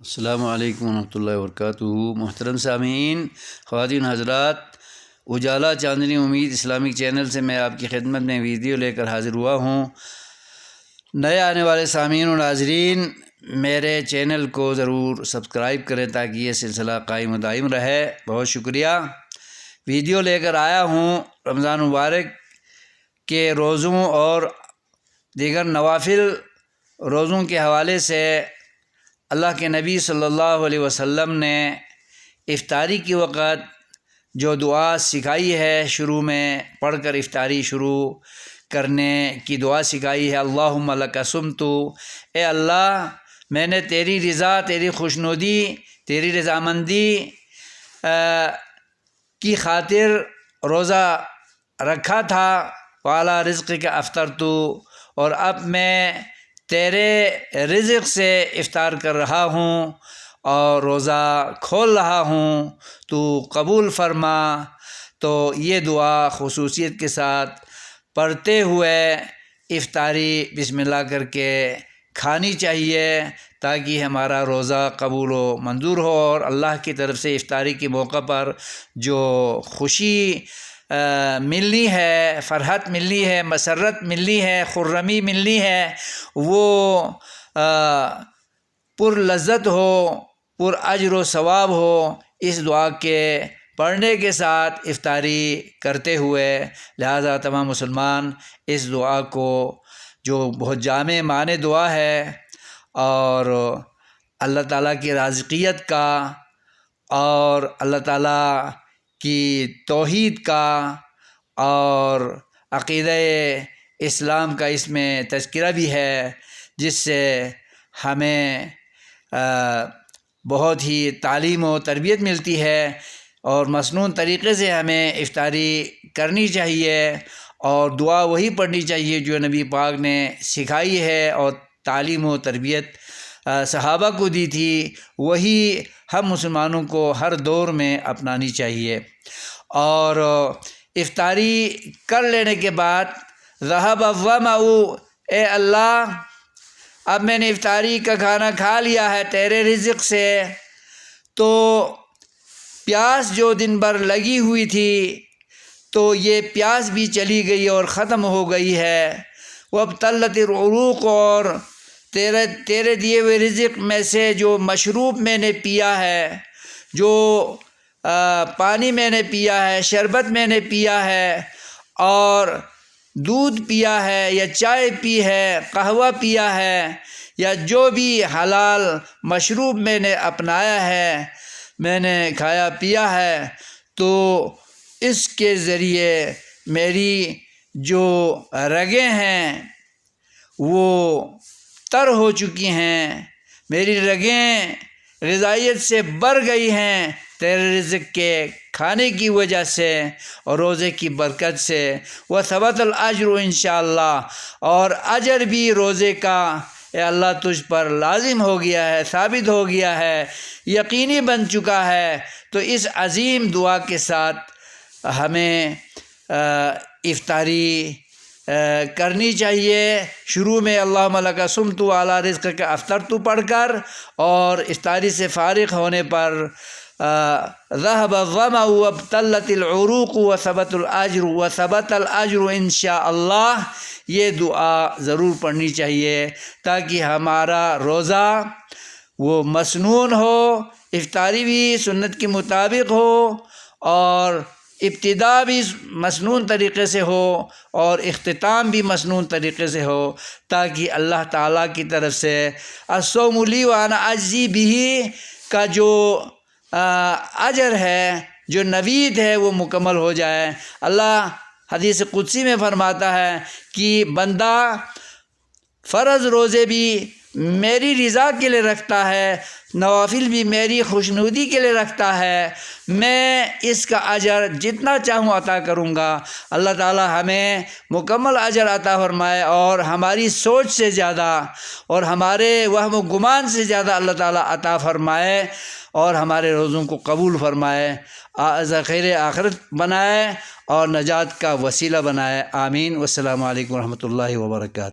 السلام علیکم ورحمۃ اللہ وبرکاتہ۔ محترم سامعین، خواتین حضرات، اجالا چاندنی امید اسلامک چینل سے میں آپ کی خدمت میں ویڈیو لے کر حاضر ہوا ہوں۔ نئے آنے والے سامعین و ناظرین میرے چینل کو ضرور سبسکرائب کریں تاکہ یہ سلسلہ قائم و دائم رہے۔ بہت شکریہ۔ ویڈیو لے کر آیا ہوں رمضان مبارک کے روزوں اور دیگر نوافل روزوں کے حوالے سے۔ اللہ کے نبی صلی اللہ علیہ وسلم نے افطاری کے وقت جو دعا سکھائی ہے، شروع میں پڑھ کر افطاری شروع کرنے کی دعا سکھائی ہے، اللہم لک صمت، اے اللہ میں نے تیری رضا، تیری خوشنودی، تیری رضامندی کی خاطر روزہ رکھا تھا، وعلی رزقک افطرت، اور اب میں تیرے رزق سے افطار کر رہا ہوں اور روزہ کھول رہا ہوں، تو قبول فرما۔ تو یہ دعا خصوصیت کے ساتھ پڑھتے ہوئے افطاری بسم اللہ کر کے کھانی چاہیے تاکہ ہمارا روزہ قبول و منظور ہو، اور اللہ کی طرف سے افطاری کے موقع پر جو خوشی ملنی ہے، فرحت ملنی ہے، مسرت ملنی ہے، خرمی ملنی ہے، وہ پر لذت ہو، پر اجر و ثواب ہو اس دعا کے پڑھنے کے ساتھ افطاری کرتے ہوئے۔ لہذا تمام مسلمان اس دعا کو، جو بہت جامع معنی دعا ہے اور اللہ تعالیٰ کی رازقیت کا اور اللہ تعالیٰ کی توحید کا اور عقیدہ اسلام کا اس میں تذکرہ بھی ہے، جس سے ہمیں بہت ہی تعلیم و تربیت ملتی ہے، اور مسنون طریقے سے ہمیں افطاری کرنی چاہیے اور دعا وہی پڑھنی چاہیے جو نبی پاک نے سکھائی ہے اور تعلیم و تربیت صحابہ کو دی تھی، وہی ہم مسلمانوں کو ہر دور میں اپنانی چاہیے۔ اور افطاری کر لینے کے بعد ذہب الظمأ، اے اللہ اب میں نے افطاری کا کھانا کھا لیا ہے تیرے رزق سے، تو پیاس جو دن بھر لگی ہوئی تھی تو یہ پیاس بھی چلی گئی اور ختم ہو گئی ہے۔ وابتلت العروق، اور تیرے دیے ہوئے رزق میں سے جو مشروب میں نے پیا ہے، جو پانی میں نے پیا ہے، شربت میں نے پیا ہے، اور دودھ پیا ہے یا چائے پی ہے، قہوہ پیا ہے، یا جو بھی حلال مشروب میں نے اپنایا ہے، میں نے کھایا پیا ہے، تو اس کے ذریعے میری جو رگیں ہیں وہ تر ہو چکی ہیں، میری رگیں غذائیت سے بھر گئی ہیں تیرے رزق کے کھانے کی وجہ سے اور روزے کی برکت سے۔ وثبت الاجر انشاءاللہ، اور اجر بھی روزے کا اے اللہ تجھ پر لازم ہو گیا ہے، ثابت ہو گیا ہے، یقینی بن چکا ہے۔ تو اس عظیم دعا کے ساتھ ہمیں افطاری کرنی چاہیے، شروع میں اللہم لک صمت وعلی رزقک افطرت پڑھ کر، اور افطاری سے فارغ ہونے پر ذہب الظمأ وابتلت العروق وثبت الاجر انشاءاللہ، یہ دعا ضرور پڑھنی چاہیے تاکہ ہمارا روزہ وہ مسنون ہو، افطاری بھی سنت کے مطابق ہو، اور ابتدا بھی مسنون طریقے سے ہو اور اختتام بھی مسنون طریقے سے ہو، تاکہ اللہ تعالیٰ کی طرف سے الصوم لی وانا اجزی بہ کا جو اجر ہے، جو نوید ہے، وہ مکمل ہو جائے۔ اللہ حدیث قدسی میں فرماتا ہے کہ بندہ فرض روزے بھی میری رضا کے لیے رکھتا ہے، نوافل بھی میری خوشنودی کے لیے رکھتا ہے، میں اس کا اجر جتنا چاہوں عطا کروں گا۔ اللہ تعالی ہمیں مکمل اجر عطا فرمائے، اور ہماری سوچ سے زیادہ اور ہمارے وہم و گمان سے زیادہ اللہ تعالی عطا فرمائے، اور ہمارے روزوں کو قبول فرمائے، ذخیرِ آخرت بنائے اور نجات کا وسیلہ بنائے۔ آمین۔ والسلام علیکم ورحمۃ اللہ وبرکاتہ۔